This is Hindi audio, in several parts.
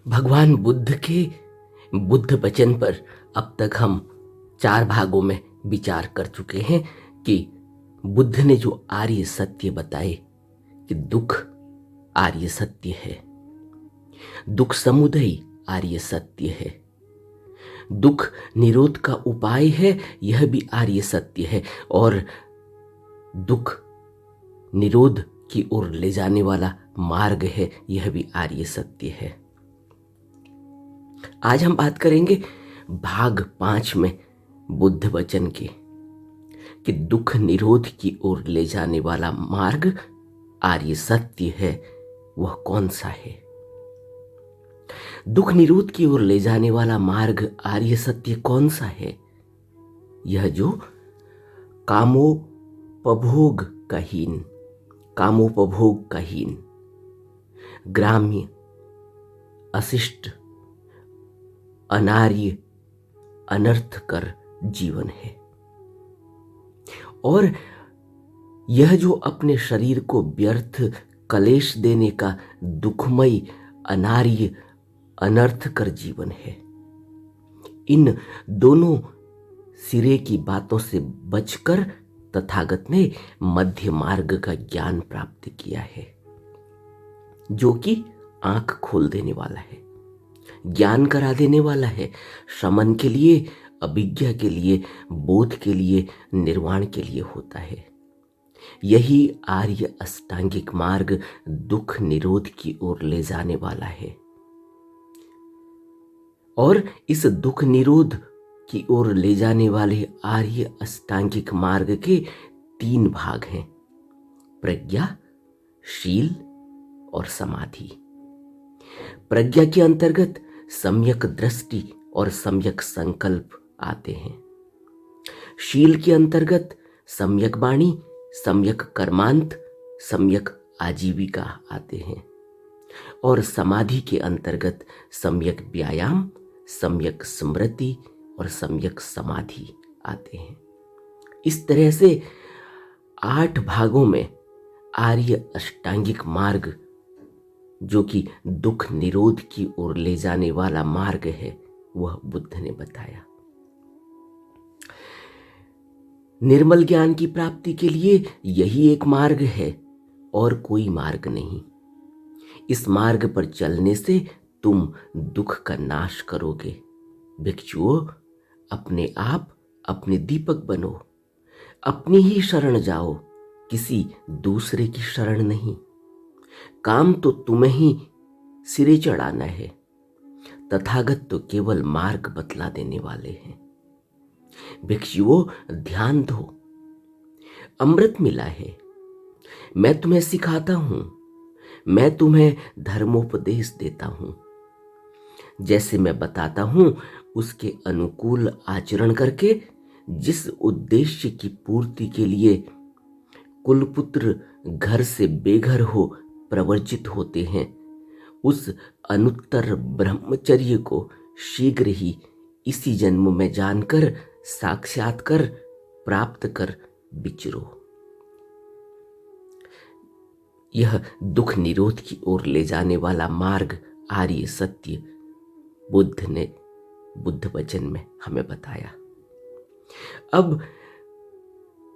भगवान बुद्ध के बुद्ध वचन पर अब तक हम 4 भागों में विचार कर चुके हैं कि बुद्ध ने जो आर्य सत्य बताए कि दुख आर्य सत्य है, दुख समुदय आर्य सत्य है, दुख निरोध का उपाय है, यह भी आर्य सत्य है, और दुख निरोध की ओर ले जाने वाला मार्ग है, यह भी आर्य सत्य है। आज हम बात करेंगे भाग 5 में बुद्ध वचन के कि दुख निरोध की ओर ले जाने वाला मार्ग आर्य सत्य है, वह कौन सा है। दुख निरोध की ओर ले जाने वाला मार्ग आर्य सत्य कौन सा है? यह जो कामोपभोग का हीन, ग्राम्य, अशिष्ट, अनार्य, अनर्थकर जीवन है, और यह जो अपने शरीर को व्यर्थ कलेश देने का दुखमय, अनार्य, अनर्थकर जीवन है। इन दोनों सिरे की बातों से बचकर तथागत ने मध्य मार्ग का ज्ञान प्राप्त किया है, जो कि आंख खोल देने वाला है, ज्ञान करा देने वाला है, शमन के लिए, अभिज्ञा के लिए, बोध के लिए, निर्वाण के लिए होता है। यही आर्य अष्टांगिक मार्ग दुख निरोध की ओर ले जाने वाला है। और इस दुख निरोध की ओर ले जाने वाले आर्य अष्टांगिक मार्ग के 3 भाग हैं: प्रज्ञा, शील और समाधि। प्रज्ञा के अंतर्गत सम्यक दृष्टि और सम्यक संकल्प आते हैं। शील के अंतर्गत सम्यक वाणी, सम्यक कर्मांत, सम्यक आजीविका आते हैं, और समाधि के अंतर्गत सम्यक व्यायाम, सम्यक स्मृति और सम्यक समाधि आते हैं। इस तरह से 8 भागों में आर्य अष्टांगिक मार्ग, जो कि दुख निरोध की ओर ले जाने वाला मार्ग है, वह बुद्ध ने बताया। निर्मल ज्ञान की प्राप्ति के लिए यही एक मार्ग है और कोई मार्ग नहीं। इस मार्ग पर चलने से तुम दुख का नाश करोगे। भिक्षुओं, अपने आप अपने दीपक बनो, अपनी ही शरण जाओ, किसी दूसरे की शरण नहीं। काम तो तुम्हें ही सिरे चढ़ाना है, तथागत तो केवल मार्ग बतला देने वाले हैं। भिक्षुओं, ध्यान दो, अमृत मिला है, मैं तुम्हें सिखाता हूं, मैं तुम्हें धर्मोपदेश देता हूं। जैसे मैं बताता हूं, उसके अनुकूल आचरण करके जिस उद्देश्य की पूर्ति के लिए कुलपुत्र घर से बेघर हो प्रवर्जित होते हैं, उस अनुत्तर ब्रह्मचर्य को शीघ्र ही इसी जन्म में जानकर, साक्षात्कार प्राप्त कर विचरो। यह दुख निरोध की ओर ले जाने वाला मार्ग आर्य सत्य बुद्ध ने बुद्ध वचन में हमें बताया। अब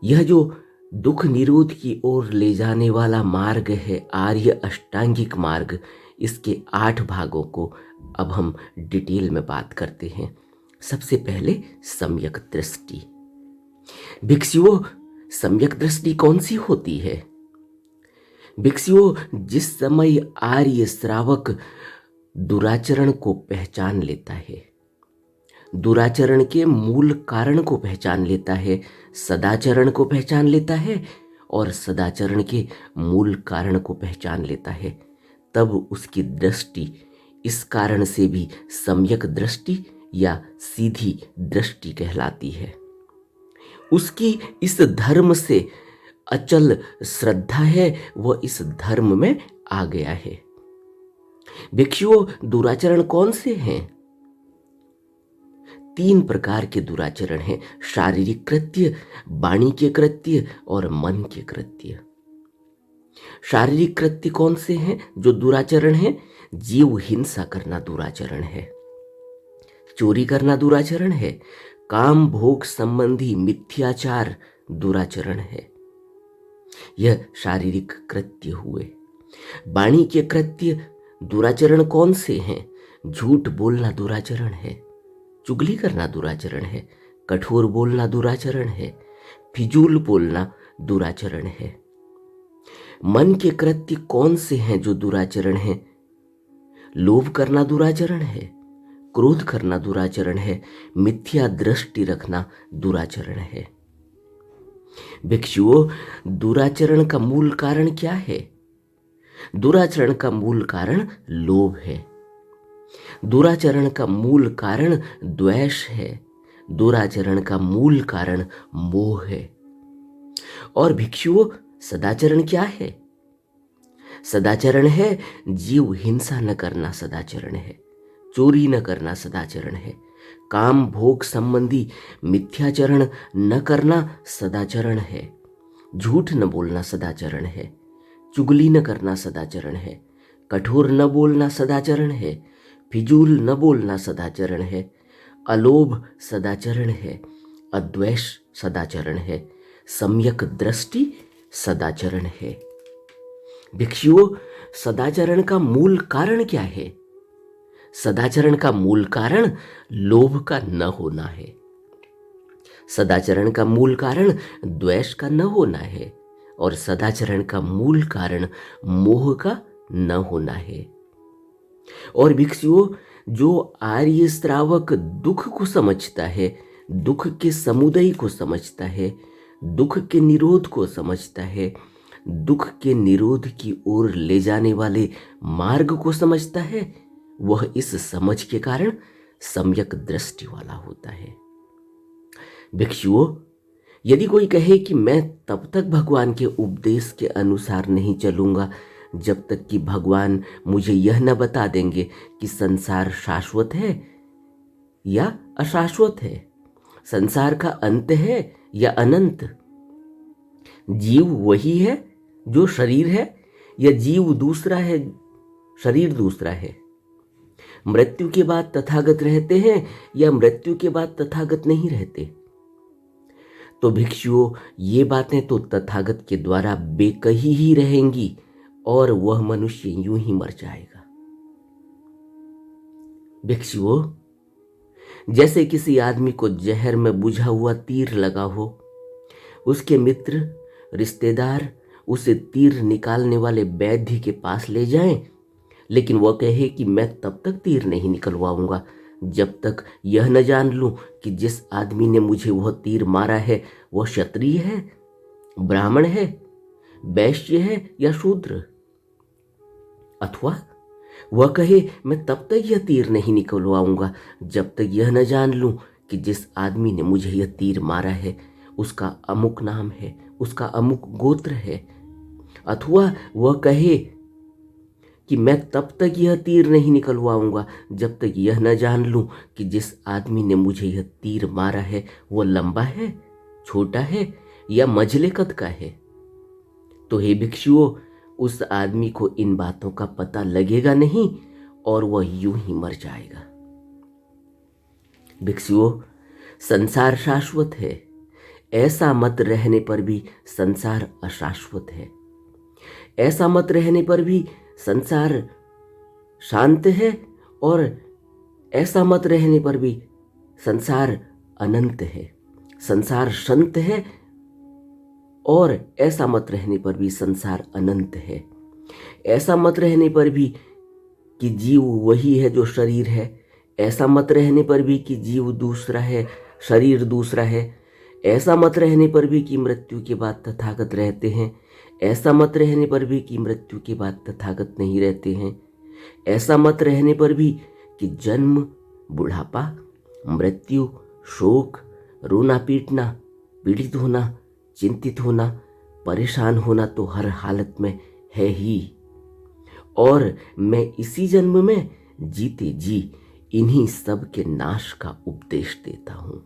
यह जो दुख निरोध की ओर ले जाने वाला मार्ग है आर्य अष्टांगिक मार्ग, इसके 8 भागों को अब हम डिटेल में बात करते हैं। सबसे पहले सम्यक दृष्टि। भिक्षुओं, सम्यक दृष्टि कौन सी होती है? भिक्षुओं, जिस समय आर्य श्रावक दुराचरण को पहचान लेता है, दुराचरण के मूल कारण को पहचान लेता है, सदाचरण को पहचान लेता है और सदाचरण के मूल कारण को पहचान लेता है, तब उसकी दृष्टि इस कारण से भी सम्यक दृष्टि या सीधी दृष्टि कहलाती है। उसकी इस धर्म से अचल श्रद्धा है, वह इस धर्म में आ गया है। भिक्षुओं, दुराचरण कौन से हैं? 3 प्रकार के दुराचरण हैं: शारीरिक कृत्य, वाणी के कृत्य और मन के कृत्य। शारीरिक कृत्य कौन से हैं जो दुराचरण हैं? जीव हिंसा करना दुराचरण है, चोरी करना दुराचरण है, काम भोग संबंधी मिथ्याचार दुराचरण है। यह शारीरिक कृत्य हुए। वाणी के कृत्य दुराचरण कौन से हैं? झूठ बोलना दुराचरण है, चुगली करना दुराचरण है, कठोर बोलना दुराचरण है, फिजूल बोलना दुराचरण है। मन के कृत्य कौन से हैं जो दुराचरण हैं? लोभ करना दुराचरण है, क्रोध करना दुराचरण है, मिथ्या दृष्टि रखना दुराचरण है। भिक्षुओं, दुराचरण का मूल कारण क्या है? दुराचरण का मूल कारण लोभ है, दुराचरण का मूल कारण द्वेष है, दुराचरण का मूल कारण मोह है। और भिक्षुओं, सदाचरण क्या है? सदाचरण है जीव हिंसा न करना सदाचरण है, चोरी न करना सदाचरण है, काम भोग संबंधी मिथ्याचरण न करना सदाचरण है, झूठ न बोलना सदाचरण है, चुगली न करना सदाचरण है, कठोर न बोलना सदाचरण है, फिजूल न बोलना सदाचरण है, अलोभ सदाचरण है, अद्वेष सदाचरण है, सम्यक दृष्टि सदाचरण है। भिक्षुओं, सदाचरण का मूल कारण क्या है? सदाचरण का मूल कारण लोभ का न होना है, सदाचरण का मूल कारण द्वेष का न होना है, और सदाचरण का मूल कारण मोह का न होना है। और भिक्षुओं, जो आर्य श्रावक दुख को समझता है, दुख के समुदय को समझता है, दुख के निरोध को समझता है, दुख के निरोध की ओर ले जाने वाले मार्ग को समझता है, वह इस समझ के कारण सम्यक दृष्टि वाला होता है। भिक्षुओं, यदि कोई कहे कि मैं तब तक भगवान के उपदेश के अनुसार नहीं चलूंगा जब तक कि भगवान मुझे यह न बता देंगे कि संसार शाश्वत है या अशाश्वत है, संसार का अंत है या अनंत, जीव वही है जो शरीर है या जीव दूसरा है, शरीर दूसरा है, मृत्यु के बाद तथागत रहते हैं या मृत्यु के बाद तथागत नहीं रहते। तो भिक्षुओं, ये बातें तो तथागत के द्वारा बेकही ही रहेंगी और वह मनुष्य यूं ही मर जाएगा। भिक्षुओं, जैसे किसी आदमी को जहर में बुझा हुआ तीर लगा हो, उसके मित्र रिश्तेदार उसे तीर निकालने वाले वैद्य के पास ले जाएं, लेकिन वह कहे कि मैं तब तक तीर नहीं निकलवाऊंगा जब तक यह न जान लूं कि जिस आदमी ने मुझे वह तीर मारा है वह क्षत्रिय है, ब्राह्मण है, वैश्य है या शूद्र। अथवा वह कहे मैं तब तक यह तीर नहीं निकलवाऊंगा जब तक यह न जान लूं कि जिस आदमी ने मुझे यह तीर मारा है उसका अमुक नाम है, उसका अमुक गोत्र है। अथवा वह कहे कि मैं तब तक यह तीर नहीं निकलवाऊंगा जब तक यह न जान लूं कि जिस आदमी ने मुझे यह तीर मारा है वह लंबा है, छोटा है या मझले कद का है। तो हे भिक्षुओं, उस आदमी को इन बातों का पता लगेगा नहीं और वह यूं ही मर जाएगा। भिक्षुओं, संसार शाश्वत है, ऐसा मत रहने पर भी संसार अशाश्वत है, ऐसा मत रहने पर भी संसार शांत है, और ऐसा मत रहने पर भी संसार अनंत है। संसार संत है और ऐसा मत रहने पर भी संसार अनंत है। ऐसा मत रहने पर भी कि जीव वही है जो शरीर है, ऐसा मत रहने पर भी कि जीव दूसरा है, शरीर दूसरा है। ऐसा मत रहने पर भी कि मृत्यु के बाद तथागत रहते हैं, ऐसा मत रहने पर भी कि मृत्यु के बाद तथागत नहीं रहते हैं। ऐसा मत रहने पर भी कि जन्म, बुढ़ापा, मृत्यु, शोक, रोना पीटना, पीड़ित होना, चिंतित होना, परेशान होना तो हर हालत में है ही, और मैं इसी जन्म में जीते जी इन्हीं सब के नाश का उपदेश देता हूं।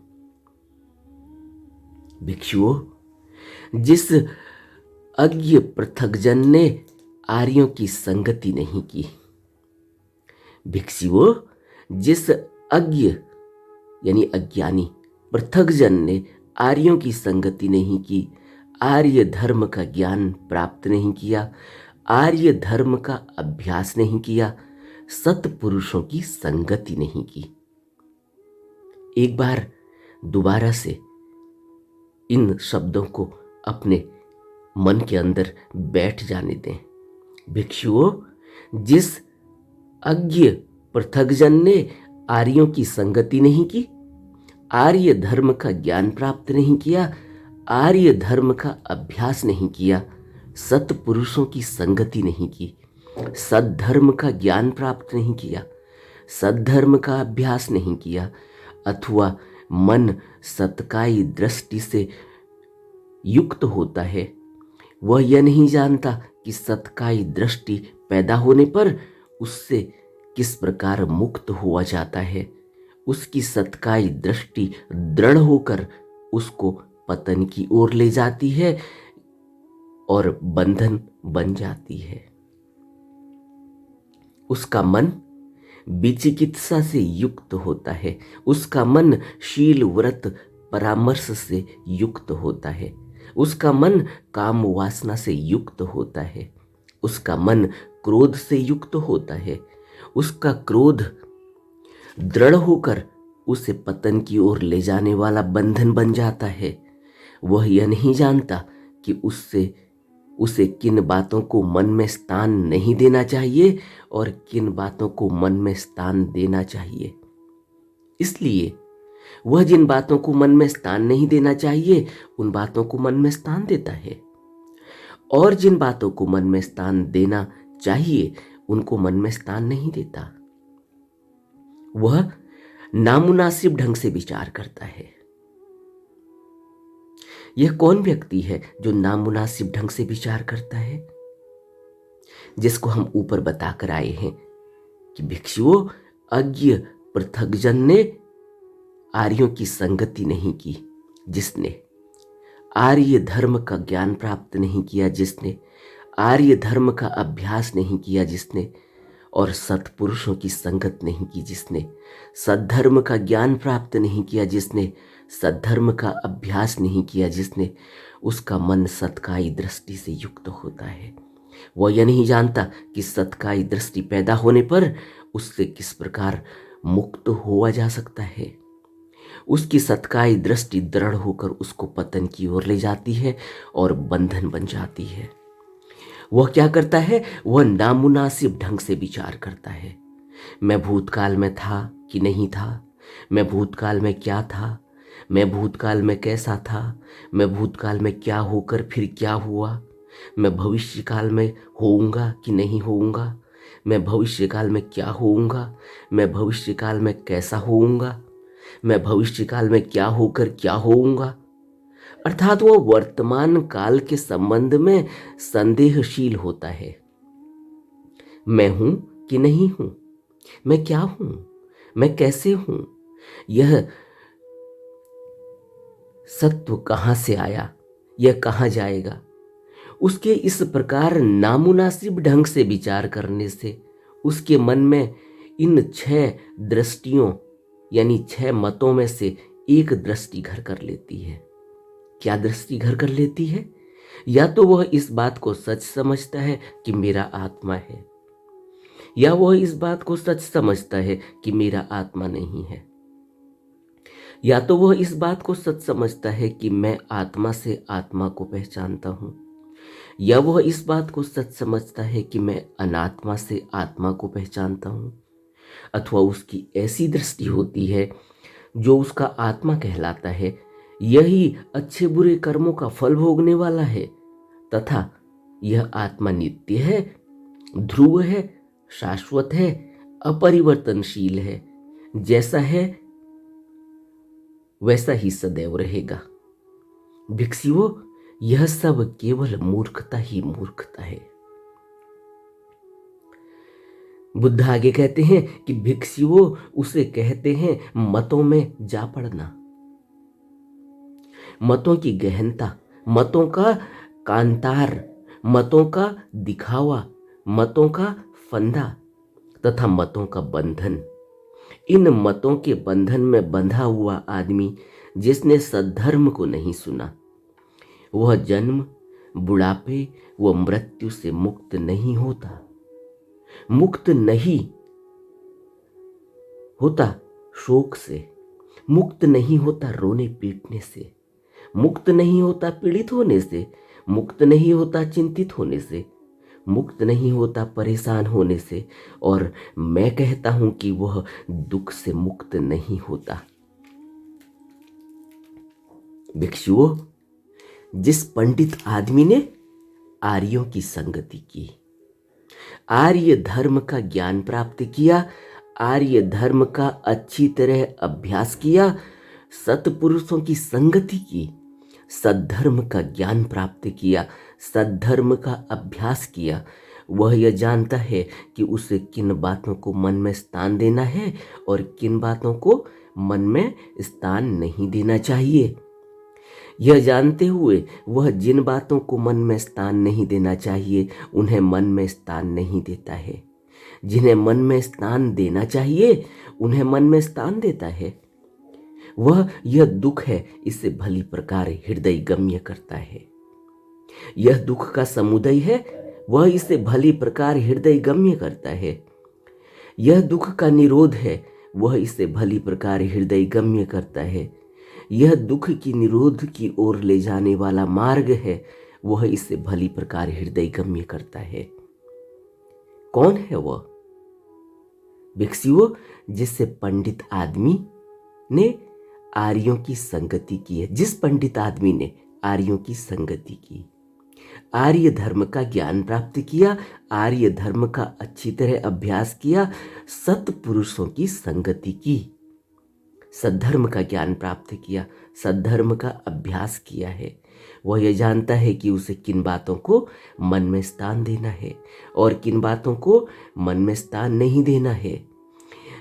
भिक्षुओं, जिस अज्ञ पृथकजन ने आर्यों की संगति नहीं की, भिक्षुओं, जिस अज्ञ यानी अज्ञानी पृथकजन ने आर्यों की संगति नहीं की, आर्य धर्म का ज्ञान प्राप्त नहीं किया, आर्य धर्म का अभ्यास नहीं किया, सत्पुरुषों की संगति नहीं की। एक बार दोबारा से इन शब्दों को अपने मन के अंदर बैठ जाने दें। भिक्षुओं, जिस अज्ञ पृथकजन ने आर्यों की संगति नहीं की, आर्य धर्म का ज्ञान प्राप्त नहीं किया, आर्य धर्म का अभ्यास नहीं किया, सत्पुरुषों की संगति नहीं की, सद्धर्म का ज्ञान प्राप्त नहीं किया, सद्धर्म का अभ्यास नहीं किया, अथवा मन सत्काई दृष्टि से युक्त होता है, वह यह नहीं जानता कि सत्काई दृष्टि पैदा होने पर उससे किस प्रकार मुक्त हुआ जाता है। उसकी सत्काई दृष्टि दृढ़ होकर उसको पतन की ओर ले जाती है और बंधन बन जाती है। उसका मन विचिकित्सा से युक्त होता है, उसका मन शील व्रत परामर्श से युक्त होता है, उसका मन काम वासना से युक्त होता है, उसका मन क्रोध से युक्त होता है, उसका क्रोध दृढ़ होकर उसे पतन की ओर ले जाने वाला बंधन बन जाता है। वह यह नहीं जानता कि उसे किन बातों को मन में स्थान नहीं देना चाहिए और किन बातों को मन में स्थान देना चाहिए। इसलिए वह जिन बातों को मन में स्थान नहीं देना चाहिए उन बातों को मन में स्थान देता है, और जिन बातों को मन में स्थान देना चाहिए उनको मन में स्थान नहीं देता। वह नामुनासिब ढंग से विचार करता है। यह कौन व्यक्ति है जो नामुनासिब ढंग से विचार करता है? जिसको हम ऊपर बताकर आए हैं कि भिक्षुओं, अज्ञ पृथकजन ने आर्यों की संगति नहीं की, जिसने आर्य धर्म का ज्ञान प्राप्त नहीं किया, जिसने आर्य धर्म का अभ्यास नहीं किया, जिसने और सत्पुरुषों की संगत नहीं की, जिसने सद्धर्म का ज्ञान प्राप्त नहीं किया, जिसने सद्धर्म का अभ्यास नहीं किया, जिसने उसका मन सत्काई दृष्टि से युक्त होता है। वह यह नहीं जानता कि सत्काई दृष्टि पैदा होने पर उससे किस प्रकार मुक्त हुआ जा सकता है। उसकी सत्काई दृष्टि दृढ़ होकर उसको पतन की ओर ले जाती है और बंधन बन जाती है। वह क्या करता है? वह नामुनासिब ढंग से विचार करता है। मैं भूतकाल में था कि नहीं था, मैं भूतकाल में क्या था, मैं भूतकाल में कैसा था, मैं भूतकाल में क्या होकर फिर क्या हुआ, मैं भविष्यकाल में होऊंगा कि नहीं होऊंगा, मैं भविष्यकाल में क्या होऊंगा, मैं भविष्यकाल में कैसा होऊंगा, मैं भविष्यकाल में क्या होकर क्या होऊंगा। अर्थात वह वर्तमान काल के संबंध में संदेहशील होता है। मैं हूं कि नहीं हूं, मैं क्या हूं, मैं कैसे हूं, यह सत्व कहां से आया, यह कहां जाएगा। उसके इस प्रकार नामुनासिब ढंग से विचार करने से उसके मन में इन 6 दृष्टियों यानी 6 मतों में से एक दृष्टि घर कर लेती है। क्या दृष्टि घर कर लेती है? या तो वह इस बात को सच समझता है कि मेरा आत्मा है, या वह इस बात को सच समझता है कि मेरा आत्मा नहीं है, या तो वह इस बात को सच समझता है कि मैं आत्मा से आत्मा को पहचानता हूं, या वह इस बात को सच समझता है कि मैं अनात्मा से आत्मा को पहचानता हूं, अथवा उसकी ऐसी दृष्टि होती है जो उसका आत्मा कहलाता है यही अच्छे बुरे कर्मों का फल भोगने वाला है, तथा यह आत्मा नित्य है, ध्रुव है, शाश्वत है, अपरिवर्तनशील है, जैसा है वैसा ही सदैव रहेगा। भिक्षुओं, यह सब केवल मूर्खता ही मूर्खता है। बुद्ध आगे कहते हैं कि भिक्षुओं उसे कहते हैं मतों में जा पड़ना। मतों की गहनता, मतों का कांतार, मतों का दिखावा, मतों का फंदा तथा मतों का बंधन। इन मतों के बंधन में बंधा हुआ आदमी जिसने सद्धर्म को नहीं सुना, वह जन्म, बुढ़ापे व मृत्यु से मुक्त नहीं होता। मुक्त नहीं होता शोक से, मुक्त नहीं होता रोने पीटने से, मुक्त नहीं होता पीड़ित होने से, मुक्त नहीं होता चिंतित होने से, मुक्त नहीं होता परेशान होने से, और मैं कहता हूं कि वह दुख से मुक्त नहीं होता। भिक्षुओं, जिस पंडित आदमी ने आर्यों की संगति की, आर्य धर्म का ज्ञान प्राप्त किया, आर्य धर्म का अच्छी तरह अभ्यास किया, सत्पुरुषों की संगति की, सद्धर्म का ज्ञान प्राप्त किया, सद्धर्म का अभ्यास किया, वह यह जानता है कि उसे किन बातों को मन में स्थान देना है और किन बातों को मन में स्थान नहीं देना चाहिए। यह जानते हुए वह जिन बातों को मन में स्थान नहीं देना चाहिए उन्हें मन में स्थान नहीं देता है, जिन्हें मन में स्थान देना चाहिए उन्हें मन में स्थान देता है। वह यह दुख है इसे भली प्रकार हृदय गम्य करता है। यह दुख का समुदय है, वह इसे भली प्रकार हृदय गम्य करता है। यह दुख का निरोध है, वह इसे भली प्रकार हृदय गम्य करता है। यह दुख की निरोध की ओर ले जाने वाला मार्ग है, वह इसे भली प्रकार हृदय गम्य करता है। कौन है वह? भिक्षुओं, जिससे पंडित आदमी ने आर्यों की संगति की है, जिस पंडित आदमी ने आर्यों की संगति की, आर्य धर्म का ज्ञान प्राप्त किया, आर्य धर्म का अच्छी तरह अभ्यास किया, सत्पुरुषों की संगति की, सद्धर्म का ज्ञान प्राप्त किया, सद्धर्म का अभ्यास किया है, वह यह जानता है कि उसे किन बातों को मन में स्थान देना है और किन बातों को मन में स्थान नहीं देना है।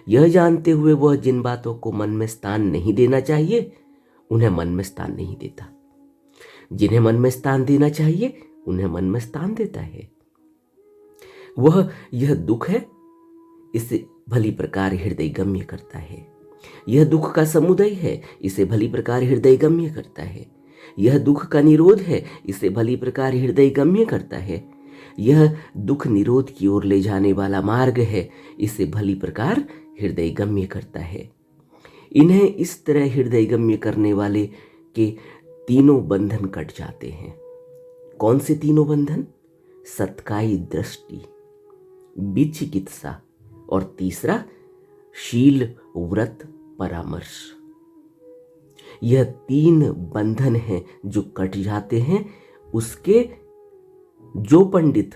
यह जानते हुए वह जिन बातों को मन में स्थान नहीं देना चाहिए उन्हें मन में स्थान नहीं देता, जिन्हें मन में स्थान देना चाहिए उन्हें मन में स्थान देता है। वह यह दुख है इसे भली प्रकार हृदय गम्य करता है। यह दुख का समुदय है, इसे भली प्रकार हृदय गम्य करता है। यह दुख का निरोध है, इसे भली प्रकार हृदय गम्य करता है। यह दुख निरोध की ओर ले जाने वाला मार्ग है, इसे भली प्रकार हृदय गम्य करता है। इन्हें इस तरह हृदय गम्य करने वाले के तीनों बंधन कट जाते हैं। कौन से तीनों बंधन? सत्काई दृष्टि, विचिकित्सा और तीसरा शील व्रत परामर्श। यह तीन बंधन हैं जो कट जाते हैं उसके जो पंडित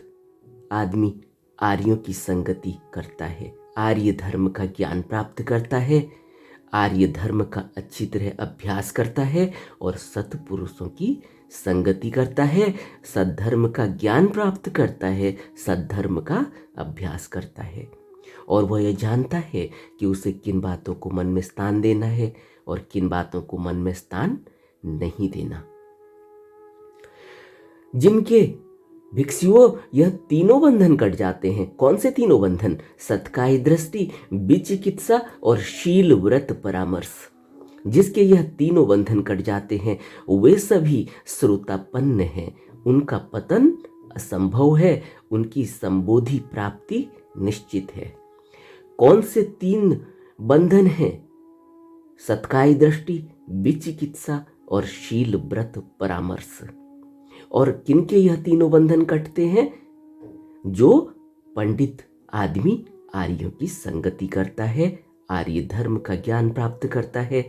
आदमी आर्यों की संगति करता है, आर्य धर्म का ज्ञान प्राप्त करता है, आर्य धर्म का अच्छी तरह अभ्यास करता है और सत्पुरुषों की संगति करता है, सद्धर्म का ज्ञान प्राप्त करता है, सद्धर्म का अभ्यास करता है, और वह यह जानता है कि उसे किन बातों को मन में स्थान देना है और किन बातों को मन में स्थान नहीं देना। जिनके भिक्षुओं यह तीनों बंधन कट जाते हैं। कौन से तीनों बंधन? सत्काय दृष्टि, विचिकित्सा और शील व्रत परामर्श। जिसके यह तीनों बंधन कट जाते हैं वे सभी श्रोतापन्न हैं, उनका पतन असंभव है, उनकी संबोधि प्राप्ति निश्चित है। कौन से तीन बंधन हैं? सत्काय दृष्टि, विचिकित्सा और शील व्रत परामर्श। और किनके यह तीनों बंधन कटते हैं? जो पंडित आदमी आर्यों की संगति करता है, आर्य धर्म का ज्ञान प्राप्त करता है,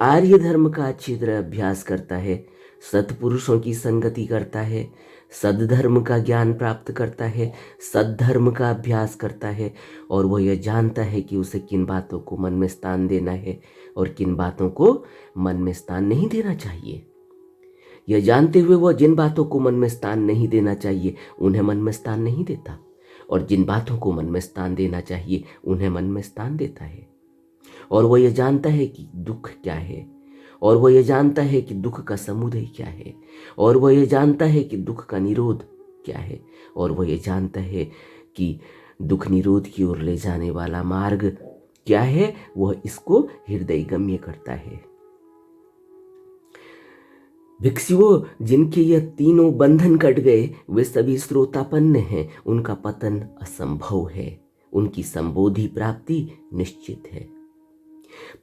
आर्य धर्म का अच्छी तरह अभ्यास करता है, सत्पुरुषों की संगति करता है, सद्धर्म का ज्ञान प्राप्त करता है, सद्धर्म का अभ्यास करता है, और वह यह जानता है कि उसे किन बातों को मन में स्थान देना है और किन बातों को मन में स्थान नहीं देना चाहिए। यह जानते हुए वह जिन बातों को मन में स्थान नहीं देना चाहिए उन्हें मन में स्थान नहीं देता, और जिन बातों को मन में स्थान देना चाहिए उन्हें मन में स्थान देता है। और वह यह जानता है कि दुख क्या है, और वह यह जानता है कि दुख का समुदय क्या है, और वह यह जानता है कि दुख का निरोध क्या है, और वह यह जानता है कि दुख निरोध की ओर ले जाने वाला मार्ग क्या है, वह इसको हृदयगम्य करता है। भिक्षुओं, जिनके यह तीनों बंधन कट गए, वे सभी श्रोतापन्न हैं। उनका पतन असंभव है, उनकी संबोधि प्राप्ति निश्चित है।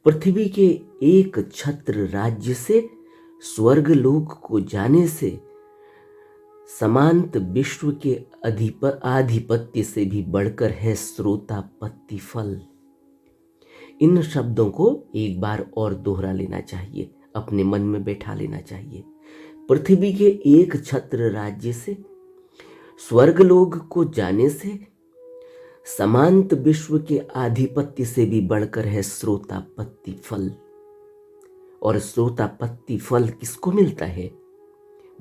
पृथ्वी के एक छत्र राज्य से स्वर्ग लोक को जाने से समांत विश्व के आधिपत्य से भी बढ़कर है श्रोतापत्ति फल। इन शब्दों को एक बार और दोहरा लेना चाहिए, अपने मन में बैठा लेना चाहिए। पृथ्वी के एक छत्र राज्य से स्वर्ग लोक को जाने से समांत विश्व के आधिपत्य से भी बढ़कर है श्रोतापत्ति फल। और श्रोतापत्ति फल किसको मिलता है?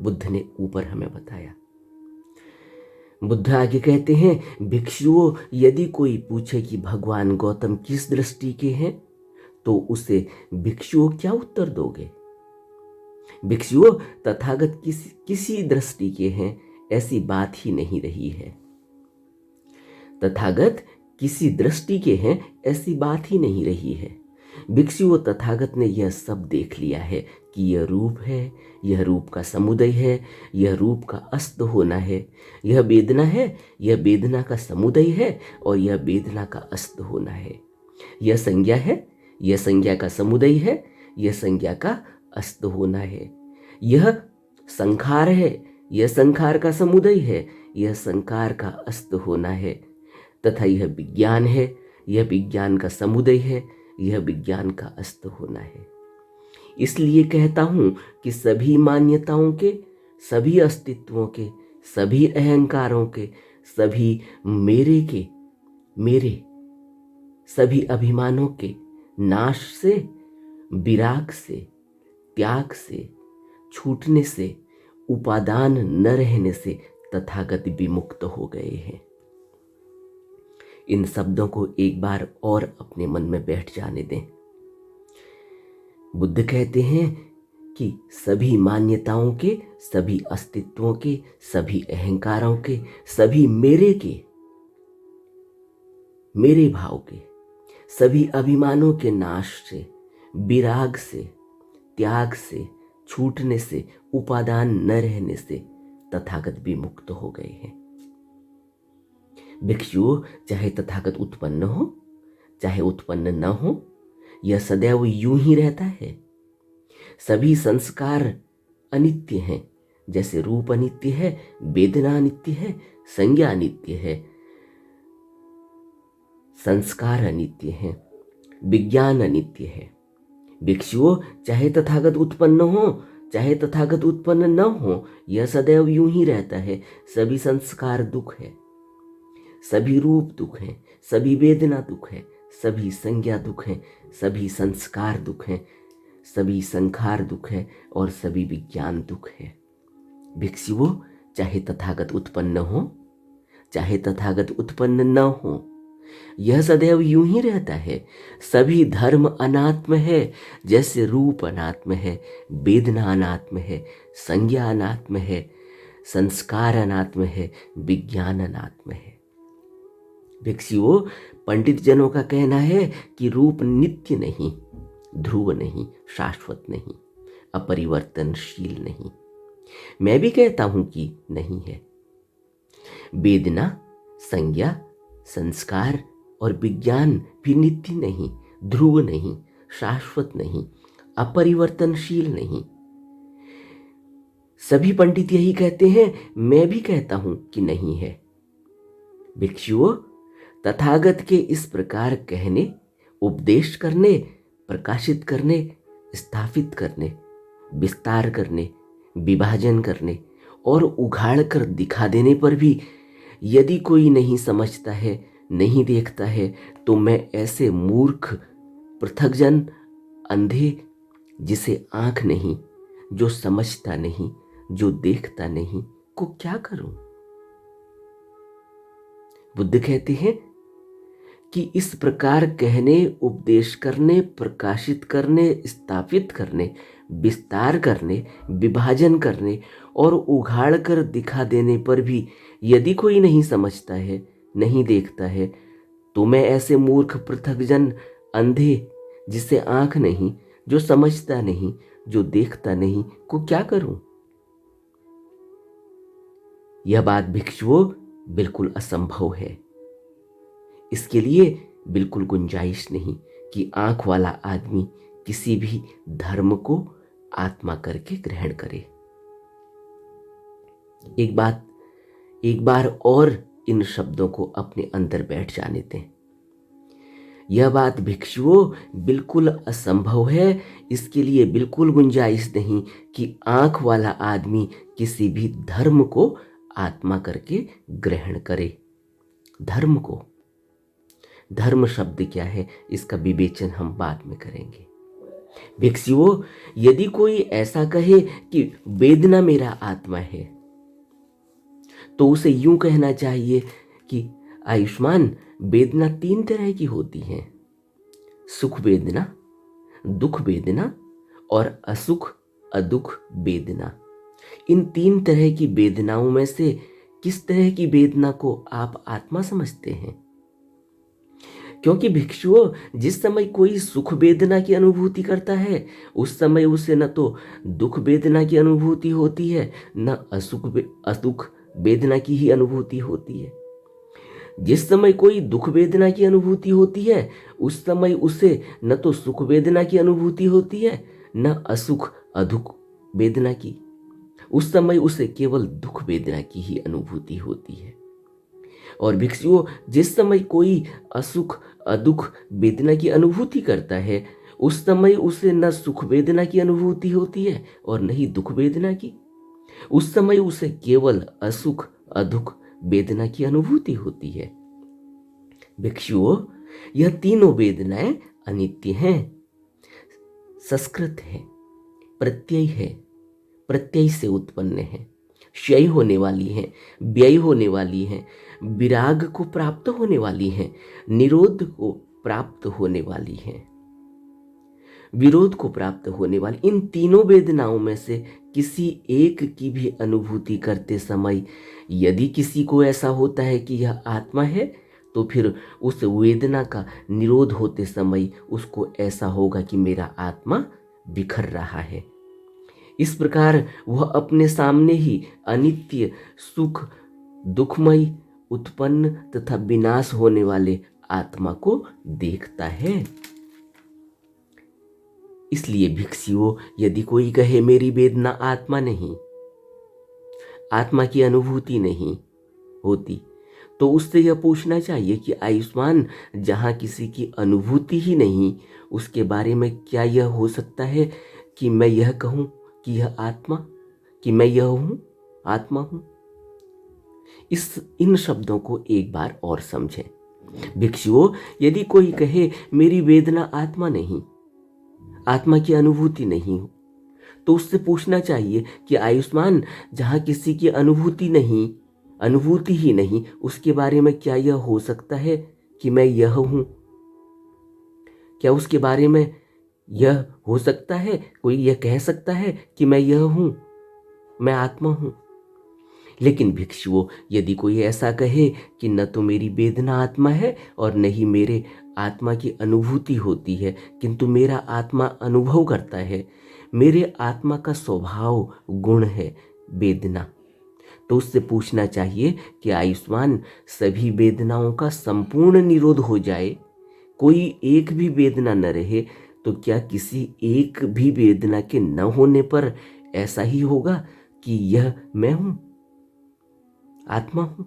बुद्ध ने ऊपर हमें बताया। बुद्ध आगे कहते हैं, भिक्षुओं, यदि कोई पूछे कि भगवान गौतम किस दृष्टि के हैं, तो उसे भिक्षुओं क्या उत्तर दोगे? भिक्षुओं, तथागत किसी दृष्टि के हैं ऐसी बात ही नहीं रही है। तथागत किसी दृष्टि के हैं ऐसी बात ही नहीं रही है। भिक्षुओं, तथागत ने यह सब देख लिया है कि यह रूप है, यह रूप का समुदय है, यह रूप का अस्त होना है। यह वेदना है, यह वेदना का समुदय है, और यह वेदना का अस्त होना है। यह संज्ञा है, यह संज्ञा का समुदय है, यह संज्ञा का अस्त होना है। यह संखार है, यह संखार का समुदय है, यह संखार का अस्त होना है। तथा यह विज्ञान है, यह विज्ञान का समुदय है, यह विज्ञान का अस्त होना है। इसलिए कहता हूं कि सभी मान्यताओं के, सभी अस्तित्वों के, सभी अहंकारों के, सभी मेरे सभी अभिमानों के नाश से, विराग से, त्याग से, छूटने से, उपादान न रहने से तथागत विमुक्त हो गए हैं। इन शब्दों को एक बार और अपने मन में बैठ जाने दें। बुद्ध कहते हैं कि सभी मान्यताओं के, सभी अस्तित्वों के, सभी अहंकारों के, सभी मेरे भाव के, सभी अभिमानों के नाश से, विराग से, त्याग से, छूटने से, उपादान न रहने से तथागत विमुक्त हो गए हैं। भिक्षुओं, चाहे तथागत उत्पन्न हो, चाहे उत्पन्न न हो, यह सदैव यूं ही रहता है। सभी संस्कार अनित्य हैं, जैसे रूप अनित्य है, वेदना अनित्य है, संज्ञा अनित्य है, संस्कार अनित्य है, विज्ञान अनित्य है। भिक्षुओं, चाहे तथागत उत्पन्न हो, चाहे तथागत उत्पन्न न हो, यह सदैव यूं ही रहता है। सभी संस्कार दुख है, सभी रूप दुख है, सभी वेदना दुख है, सभी संज्ञा दुख है, सभी संस्कार दुख है, सभी संखार दुख है, और सभी विज्ञान दुख है। भिक्षुओं, चाहे तथागत उत्पन्न हो, चाहे तथागत उत्पन्न न हो, यह सदैव यूं ही रहता है। सभी धर्म अनात्म है, जैसे रूप अनात्म है, वेदना अनात्म है, संज्ञा अनात्म है, संस्कार अनात्म है, विज्ञान अनात्म है। भिक्षुओं, पंडित जनों का कहना है कि रूप नित्य नहीं, ध्रुव नहीं, शाश्वत नहीं, अपरिवर्तनशील नहीं। मैं भी कहता हूं कि नहीं है। वेदना, संज्ञा, संस्कार और विज्ञान भी नित्य नहीं, ध्रुव नहीं, शाश्वत नहीं, अपरिवर्तनशील नहीं। सभी पंडित यही कहते हैं, मैं भी कहता हूं कि नहीं है। भिक्षुओं, तथागत के इस प्रकार कहने, उपदेश करने, प्रकाशित करने, स्थापित करने, विस्तार करने, विभाजन करने और उघाड़ कर दिखा देने पर भी यदि कोई नहीं समझता है, नहीं देखता है, तो मैं ऐसे मूर्ख, पृथकजन, अंधे, जिसे आंख नहीं, जो समझता नहीं, जो देखता नहीं, को क्या करूं? बुद्ध कहते हैं कि इस प्रकार कहने, उपदेश करने, प्रकाशित करने, स्थापित करने, विस्तार करने, विभाजन करने और उघाड़ कर दिखा देने पर भी यदि कोई नहीं समझता है, नहीं देखता है, तो मैं ऐसे मूर्ख पृथकजन, अंधे जिसे आंख नहीं, जो समझता नहीं, जो देखता नहीं, को क्या करूं? यह बात भिक्षुओं बिल्कुल असंभव है। इसके लिए बिल्कुल गुंजाइश नहीं कि आंख वाला आदमी किसी भी धर्म को आत्मा करके ग्रहण करे। एक बार और इन शब्दों को अपने अंदर बैठ जाने दें। यह बात भिक्षुओं बिल्कुल असंभव है। इसके लिए बिल्कुल गुंजाइश नहीं कि आंख वाला आदमी किसी भी धर्म को आत्मा करके ग्रहण करे। धर्म को, धर्म शब्द क्या है, इसका विवेचन हम बाद में करेंगे। भिक्षुओं, यदि कोई ऐसा कहे कि वेदना मेरा आत्मा है, तो उसे यूं कहना चाहिए कि आयुष्मान, वेदना 3 तरह की होती हैं, सुख वेदना, दुख वेदना और असुख अदुख वेदना। इन 3 तरह की वेदनाओं में से किस तरह की वेदना को आप आत्मा समझते हैं? क्योंकि भिक्षुओं, जिस समय कोई सुख वेदना की अनुभूति करता है, उस समय उसे न तो दुख वेदना की अनुभूति होती है, न असुख वेदना की ही अनुभूति होती है। जिस समय कोई दुख वेदना की अनुभूति होती है, उस समय उसे न तो सुख वेदना की अनुभूति होती है, न असुख अदुख वेदना की। उस समय उसे केवल दुख वेदना की ही अनुभूति होती है। और भिक्षुओं, जिस समय कोई असुख अदुख वेदना की अनुभूति करता है, उस समय उसे न सुख वेदना की अनुभूति होती है और न ही दुख वेदना की। उस समय उसे केवल असुख अदुख वेदना की अनुभूति होती है। भिक्षुओं, यह तीनों वेदनाएं अनित्य हैं, संस्कृत है, प्रत्यय है, प्रत्यय से उत्पन्न है, क्षय होने वाली है, व्यय होने वाली है, विराग को प्राप्त होने वाली है, निरोध को प्राप्त होने वाली है, विरोध को प्राप्त होने वाली। इन तीनों वेदनाओं में से किसी एक की भी अनुभूति करते समय यदि किसी को ऐसा होता है कि यह आत्मा है, तो फिर उस वेदना का निरोध होते समय उसको ऐसा होगा कि मेरा आत्मा बिखर रहा है। इस प्रकार वह अपने सामने ही अनित्य, सुख, दुखमय, उत्पन्न तथा विनाश होने वाले आत्मा को देखता है। इसलिए भिक्षुओं, यदि कोई कहे मेरी वेदना आत्मा नहीं, आत्मा की अनुभूति नहीं होती, तो उससे यह पूछना चाहिए कि आयुष्मान, जहाँ किसी की अनुभूति ही नहीं, उसके बारे में क्या यह हो सकता है कि मैं यह कहूँ कि यह आत्मा, कि मैं यह हूँ, आत्मा हूँ? इन शब्दों को एक बार और समझें। भिक्षुओं, यदि कोई कहे मेरी वेदना आत्मा नहीं, आत्मा की अनुभूति नहीं हो, तो उससे पूछना चाहिए कि आयुष्मान, जहाँ किसी की अनुभूति ही नहीं, उसके बारे में क्या यह हो सकता है कि मैं यह हूँ? क्या उसके बारे में यह हो सकता है, कोई यह कह सकता है कि मैं यह हूँ, मैं आत्मा हूँ? लेकिन भिक्षुओं, यदि कोई ऐसा कहे कि न तो मेरी वेदना आत्मा है और न ही मेरे आत्मा की अनुभूति होती है, किंतु मेरा आत्मा अनुभव करता है, मेरे आत्मा का स्वभाव गुण है वेदना, तो उससे पूछना चाहिए कि आयुष्मान, सभी वेदनाओं का संपूर्ण निरोध हो जाए, कोई एक भी वेदना न रहे, तो क्या किसी एक भी वेदना के न होने पर ऐसा ही होगा कि यह मैं हूं, आत्मा हूं?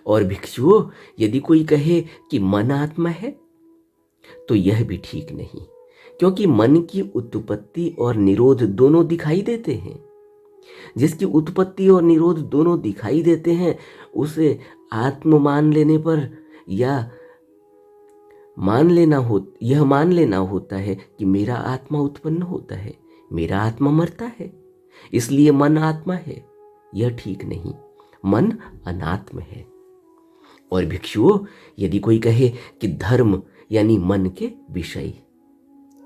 और भिक्षुओं, यदि कोई कहे कि मन आत्मा है, तो यह भी ठीक नहीं, क्योंकि मन की उत्पत्ति और निरोध दोनों दिखाई देते हैं। जिसकी उत्पत्ति और निरोध दोनों दिखाई देते हैं, उसे आत्म मान लेने पर यह मान लेना होता है कि मेरा आत्मा उत्पन्न होता है, मेरा आत्मा मरता है, इसलिए मन आत्मा है। यह ठीक नहीं, मन अनात्म है। और भिक्षुओं, यदि कोई कहे कि धर्म यानी मन के विषय,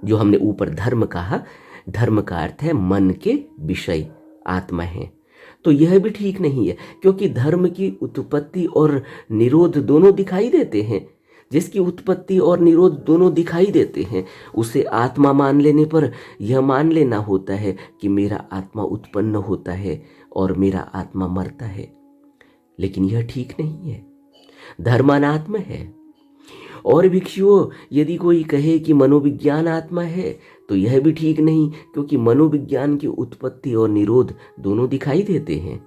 जो हमने ऊपर धर्म कहा, धर्म का अर्थ है मन के विषय, आत्मा है, तो यह भी ठीक नहीं है, क्योंकि धर्म की उत्पत्ति और निरोध दोनों दिखाई देते हैं। जिसकी उत्पत्ति और निरोध दोनों दिखाई देते हैं, उसे आत्मा मान लेने पर यह मान लेना होता है कि मेरा आत्मा उत्पन्न होता है और मेरा आत्मा मरता है। लेकिन यह ठीक नहीं है, धर्म अनात्म है। और भिक्षुओं, यदि कोई कहे कि मनोविज्ञान आत्मा है, तो यह भी ठीक नहीं, क्योंकि मनोविज्ञान की उत्पत्ति और निरोध दोनों दिखाई देते हैं।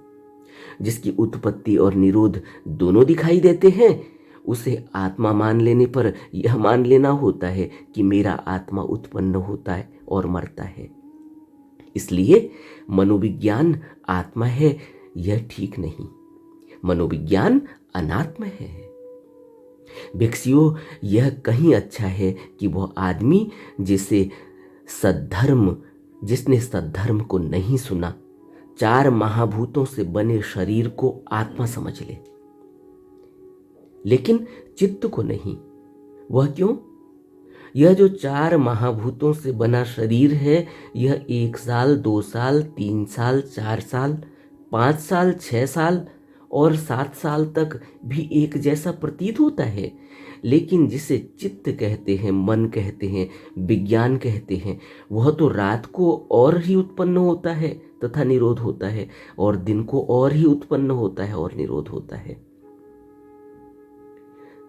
जिसकी उत्पत्ति और निरोध दोनों दिखाई देते हैं, उसे आत्मा मान लेने पर यह मान लेना होता है कि मेरा आत्मा उत्पन्न होता है और मरता है। इसलिए मनोविज्ञान आत्मा है, यह ठीक नहीं। मनोविज्ञान अनात्म है। भिक्षुओं, यह कहीं अच्छा है कि वह आदमी जिसने सद्धर्म को नहीं सुना, 4 महाभूतों से बने शरीर को आत्मा समझ ले, लेकिन चित्त को नहीं। वह क्यों? यह जो 4 महाभूतों से बना शरीर है, यह 1 साल, 2 साल, 3 साल, 4 साल, 5 साल, 6 साल और 7 साल तक भी एक जैसा प्रतीत होता है। लेकिन जिसे चित्त कहते हैं, मन कहते हैं, विज्ञान कहते हैं, वह तो रात को और ही उत्पन्न होता है तथा निरोध होता है, और दिन को और ही उत्पन्न होता है और निरोध होता है।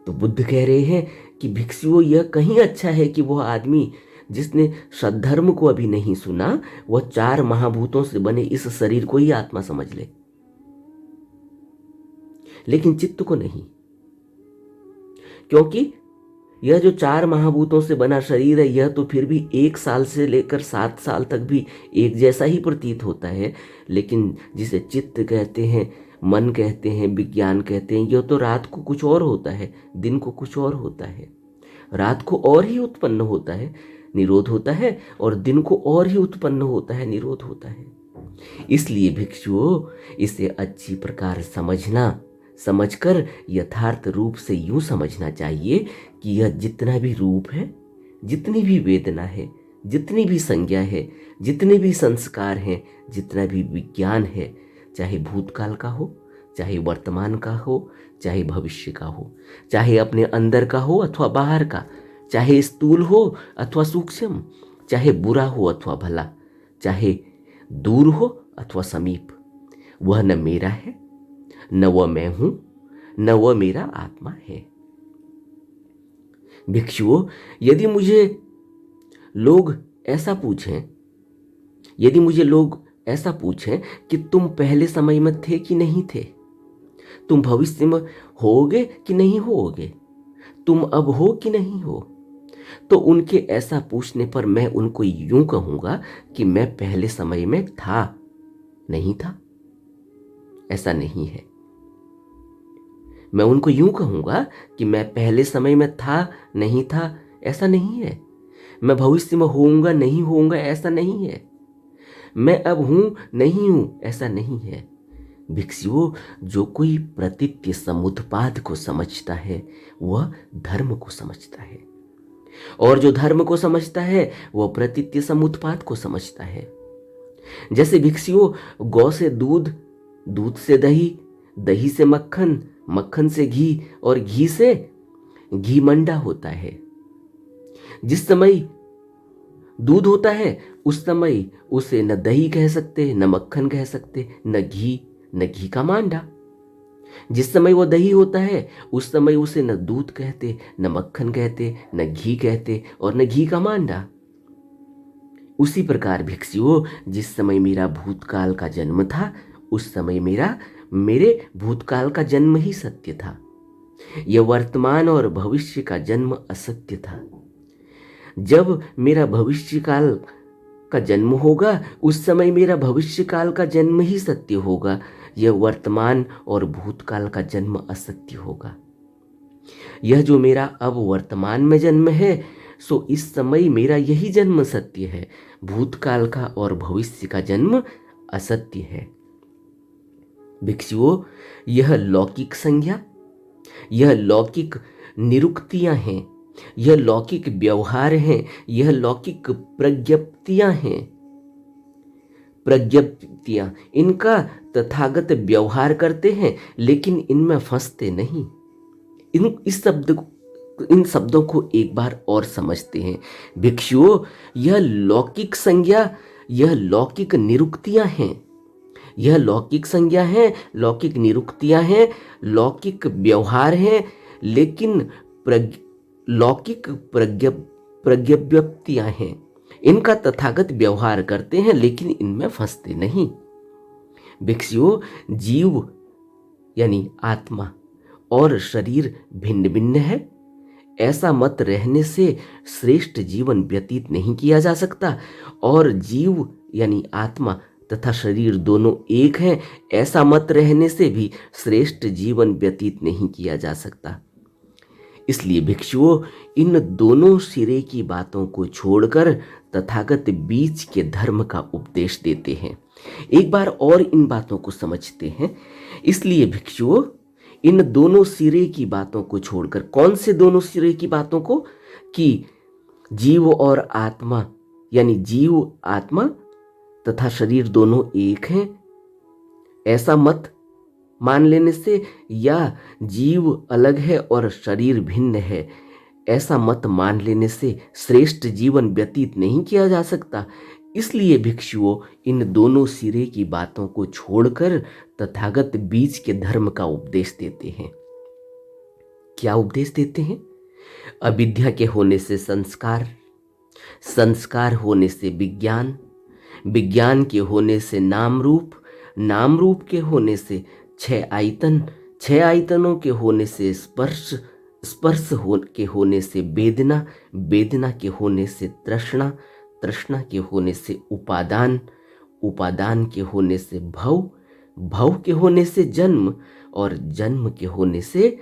तो बुद्ध कह रहे हैं कि भिक्षुओं, यह कहीं अच्छा है कि वह आदमी जिसने सद्धर्म को अभी नहीं सुना, वह 4 महाभूतों से बने इस शरीर को ही आत्मा समझ ले, लेकिन चित्त को नहीं। क्योंकि यह जो 4 महाभूतों से बना शरीर है, यह तो फिर भी 1 साल से लेकर 7 साल तक भी एक जैसा ही प्रतीत होता है। लेकिन जिसे चित्त कहते हैं, मन कहते हैं, विज्ञान कहते हैं, यह तो रात को कुछ और होता है, दिन को कुछ और होता है। रात को और ही उत्पन्न होता है, निरोध होता है, और दिन को और ही उत्पन्न होता है, निरोध होता है। इसलिए भिक्षुओं, इसे अच्छी प्रकार समझकर यथार्थ रूप से यूं समझना चाहिए कि यह जितना भी रूप है, जितनी भी वेदना है, जितनी भी संज्ञा है, जितने भी संस्कार हैं, जितना भी विज्ञान है, चाहे भूतकाल का हो, चाहे वर्तमान का हो, चाहे भविष्य का हो, चाहे अपने अंदर का हो अथवा बाहर का, चाहे स्थूल हो अथवा सूक्ष्म, चाहे बुरा हो अथवा भला, चाहे दूर हो अथवा समीप, वह न मेरा है, न वह मैं हूं, न वह मेरा आत्मा है। भिक्षुओं, यदि मुझे लोग ऐसा पूछें कि तुम पहले समय में थे कि नहीं थे, तुम भविष्य में होगे कि नहीं होगे, तुम अब हो कि नहीं हो, तो उनके ऐसा पूछने पर मैं उनको यूं कहूंगा कि मैं पहले समय में था, नहीं था। ऐसा नहीं है। मैं उनको यूं कहूंगा कि मैं पहले समय में था, नहीं था, ऐसा नहीं है। मैं भविष्य में होऊंगा, नहीं होऊंगा, ऐसा नहीं है। मैं अब हूं, नहीं हूं, ऐसा नहीं है। भिक्षुओं, जो कोई प्रतीत्य समुत्पाद को समझता है, वह धर्म को समझता है, और जो धर्म को समझता है, वह प्रतीत्य समुत्पाद को समझता है। जैसे भिक्षुओं, गौ से दूध, दूध से दही, दही से मक्खन, मक्खन से घी, और घी से घी मंडा होता है। जिस समय दूध होता है, उस समय उसे न दही कह सकते, न मक्खन कह सकते, न घी का मांडा। जिस समय वो दही होता है, उस समय उसे न दूध कहते, न मक्खन कहते, न घी कहते, और न घी का मांडा। उसी प्रकार भिक्षुओं, जिस समय मेरा भूतकाल का जन्म था, उस समय मेरे भूतकाल का जन्म ही सत्य था। यह वर्तमान और भविष्य का जन्म असत्य था। जब मेरा भविष्य काल का जन्म होगा, उस समय मेरा भविष्य काल का जन्म ही सत्य होगा। यह वर्तमान और भूतकाल का जन्म असत्य होगा। यह जो मेरा अब वर्तमान में जन्म है, सो इस समय मेरा यही जन्म सत्य है। भूतकाल का और भविष्य का जन्म असत्य है। भिक्षुओं, यह लौकिक संज्ञा, यह लौकिक निरुक्तियां हैं, यह लौकिक व्यवहार हैं, यह लौकिक प्रज्ञप्तियां हैं। प्रज्ञप्तियां, इनका तथागत व्यवहार करते हैं लेकिन इनमें फंसते नहीं। इन शब्दों को एक बार और समझते हैं। भिक्षुओं, यह लौकिक संज्ञा, यह लौकिक निरुक्तियां हैं, यह लौकिक संज्ञा है, लौकिक निरुक्तियां हैं, लौकिक व्यवहार हैं, लेकिन लौकिक प्रज्ञप्तियां हैं। इनका तथागत व्यवहार करते हैं लेकिन इनमें फंसते नहीं। भिक्षुओं, जीव यानी आत्मा और शरीर भिन्न भिन्न है, ऐसा मत रहने से श्रेष्ठ जीवन व्यतीत नहीं किया जा सकता। और जीव यानी आत्मा तथा शरीर दोनों एक हैं, ऐसा मत रहने से भी श्रेष्ठ जीवन व्यतीत नहीं किया जा सकता। इसलिए भिक्षुओं, इन दोनों सिरे की बातों को छोड़कर तथागत बीच के धर्म का उपदेश देते हैं। एक बार और इन बातों को समझते हैं। इसलिए भिक्षुओं, इन दोनों सिरे की बातों को छोड़कर, कौन से दोनों सिरे की बातों को? कि जीव और आत्मा यानी जीव, आत्मा तथा शरीर दोनों एक हैं, ऐसा मत मान लेने से, या जीव अलग है और शरीर भिन्न है, ऐसा मत मान लेने से श्रेष्ठ जीवन व्यतीत नहीं किया जा सकता। इसलिए भिक्षुओं, इन दोनों सिरे की बातों को छोड़कर तथागत बीच के धर्म का उपदेश देते हैं। क्या उपदेश देते हैं? अविद्या के होने से संस्कार, संस्कार होने से विज्ञान, विज्ञान के होने से नाम रूप, नाम रूप के होने से छह आयतन, छह आयतनों के होने से स्पर्श, स्पर्श के होने से वेदना, वेदना के होने से तृष्णा, तृष्णा के होने से उपादान, उपादान के होने से भव, भव के होने से जन्म, और जन्म के होने से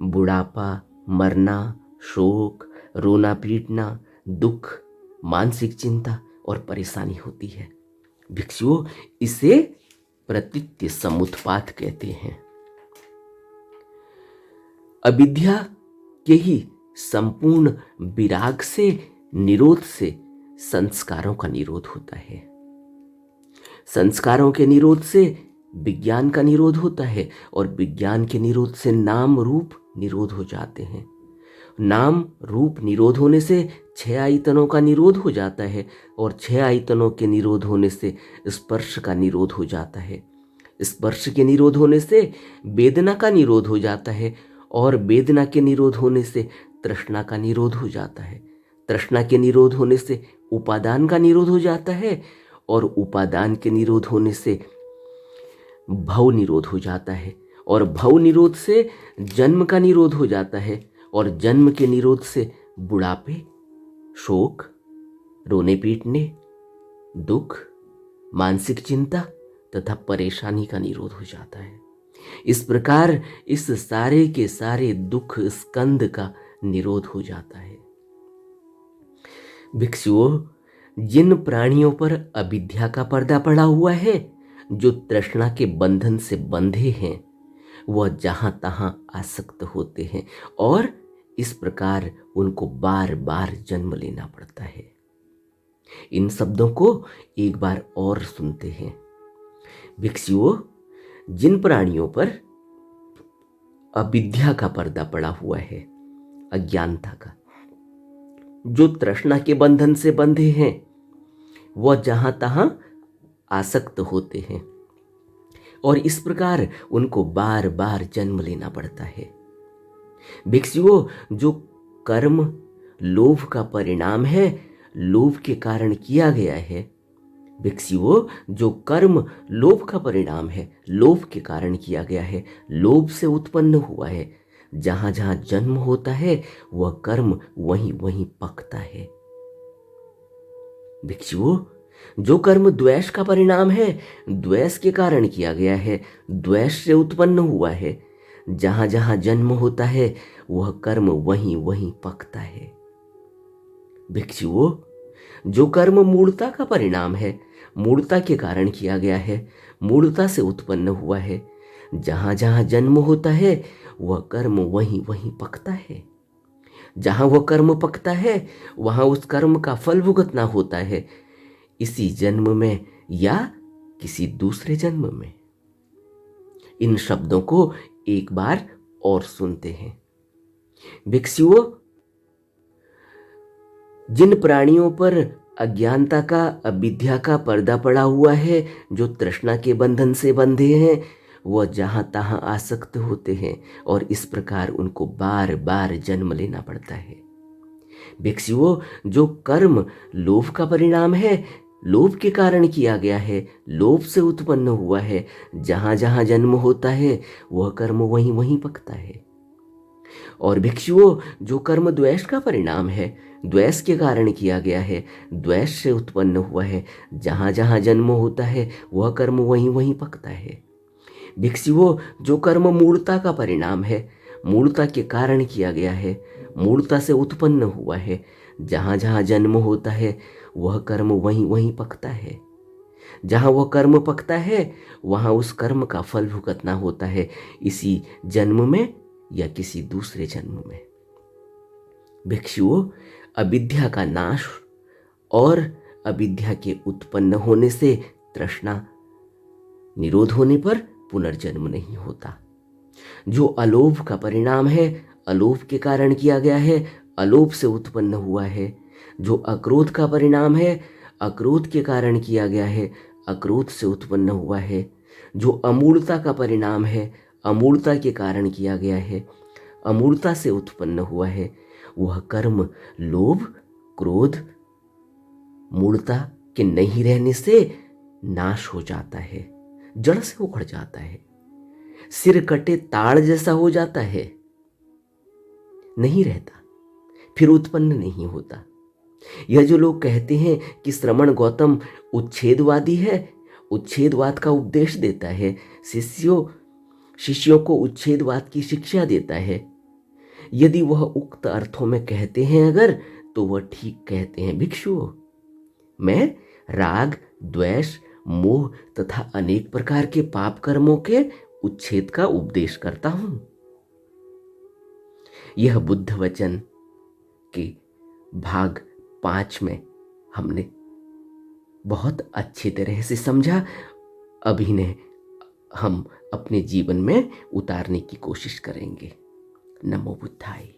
बुढ़ापा, मरना, शोक, रोना पीटना, दुख, मानसिक चिंता और परेशानी होती है। भिक्षुओं, इसे प्रतीत्य समुत्पात कहते हैं। अविद्या के ही संपूर्ण विराग से, निरोध से संस्कारों का निरोध होता है। संस्कारों के निरोध से विज्ञान का निरोध होता है, और विज्ञान के निरोध से नाम रूप निरोध हो जाते हैं। नाम रूप निरोध होने से छह आयतनों का निरोध हो जाता है, और छह आयतनों के निरोध होने से स्पर्श का निरोध हो जाता है। स्पर्श के निरोध होने से वेदना का निरोध हो जाता है, और वेदना के निरोध होने से तृष्णा का निरोध हो जाता है। तृष्णा के निरोध होने से उपादान का निरोध हो जाता है, और उपादान के निरोध होने से भव निरोध हो जाता है, और भव निरोध से जन्म का निरोध हो जाता है, और जन्म के निरोध से बुढ़ापे, शोक, रोने पीटने, दुख, मानसिक चिंता तथा परेशानी का निरोध हो जाता है। इस प्रकार इस सारे के सारे दुख स्कंद का निरोध हो जाता है। भिक्षुओं, जिन प्राणियों पर अविद्या का पर्दा पड़ा हुआ है, जो तृष्णा के बंधन से बंधे हैं, वह जहां तहां आसक्त होते हैं, और इस प्रकार उनको बार बार जन्म लेना पड़ता है। इन शब्दों को एक बार और सुनते हैं। भिक्षुओं, जिन प्राणियों पर अविद्या का पर्दा पड़ा हुआ है, अज्ञानता का, जो तृष्णा के बंधन से बंधे हैं, वह जहां तहां आसक्त होते हैं, और इस प्रकार उनको बार बार जन्म लेना पड़ता है। भिक्षुओं, जो कर्म लोभ का परिणाम है, लोभ के कारण किया गया है, भिक्षुओं, जो कर्म लोभ का परिणाम है, लोभ के कारण किया गया है, लोभ से उत्पन्न हुआ है, जहां जहां जन्म होता है वह कर्म वहीं वहीं पकता है। भिक्षुओं, जो कर्म द्वेष का परिणाम है, द्वेष के कारण किया गया है, द्वेष से उत्पन्न हुआ है, जहां जहां जन्म होता है वह कर्म वहीं वहीं पकता है। भिक्षुओं, जो कर्म मूढ़ता का परिणाम है, मूढ़ता के कारण किया गया है, मूढ़ता से उत्पन्न हुआ है, जहां जहां जन्म होता है वह कर्म वहीं वहीं पकता है। जहां वह कर्म पकता है वहां उस कर्म का फल भुगतना होता है, इसी जन्म में या किसी दूसरे जन्म में। इन शब्दों को एक बार और सुनते हैं। भिक्षुओं, जिन प्राणियों पर अज्ञानता का, अविद्या का पर्दा पड़ा हुआ है, जो तृष्णा के बंधन से बंधे हैं, वह जहां तहां आसक्त होते हैं और इस प्रकार उनको बार बार जन्म लेना पड़ता है। भिक्षुओं, जो कर्म लोभ का परिणाम है, लोभ के कारण किया गया है, लोभ से उत्पन्न हुआ है, जहां जहां जन्म होता है वह कर्म वहीं वहीं पकता है। और भिक्षुओं, जो कर्म द्वेष का परिणाम है, द्वेष के कारण किया गया है, द्वेष से उत्पन्न हुआ है, जहां जहां जन्म होता है वह कर्म वहीं वहीं पकता है। भिक्षुओं, जो कर्म मूढ़ता का परिणाम है, मूढ़ता के कारण किया गया है, मूढ़ता से उत्पन्न हुआ है, जहां जहां जन्म होता है वह कर्म वहीं वहीं पकता है। जहां वह कर्म पकता है वहां उस कर्म का फल भुगतना होता है, इसी जन्म में या किसी दूसरे जन्म में। भिक्षुओं, अविद्या का नाश और अविद्या के उत्पन्न होने से तृष्णा निरोध होने पर पुनर्जन्म नहीं होता। जो अलोभ का परिणाम है, अलोभ के कारण किया गया है, अलोभ से उत्पन्न हुआ है। जो अक्रोध का परिणाम है, अक्रोध के कारण किया गया है, अक्रोध से उत्पन्न हुआ है। जो अमूढ़ता का परिणाम है, अमूढ़ता के कारण किया गया है, अमूढ़ता से उत्पन्न हुआ है। वह कर्म लोभ, क्रोध, मूढ़ता के नहीं रहने से नाश हो जाता है, जड़ से उखड़ जाता है, सिर कटे ताड़ जैसा हो जाता है, नहीं रहता, फिर उत्पन्न नहीं होता। यह जो लोग कहते हैं कि श्रमण गौतम उच्छेदवादी है, उच्छेदवाद का उपदेश देता है, शिष्यों को उच्छेदवाद की शिक्षा देता है, यदि वह उक्त अर्थों में कहते हैं अगर, तो वह ठीक कहते हैं। भिक्षुओं, मैं राग, द्वेष, मोह तथा अनेक प्रकार के पाप कर्मों के उच्छेद का उपदेश करता हूं। यह बुद्ध वचन के भाग 5 में हमने बहुत अच्छी तरह से समझा। अब इन्हें हम अपने जीवन में उतारने की कोशिश करेंगे। नमो बुद्धाय।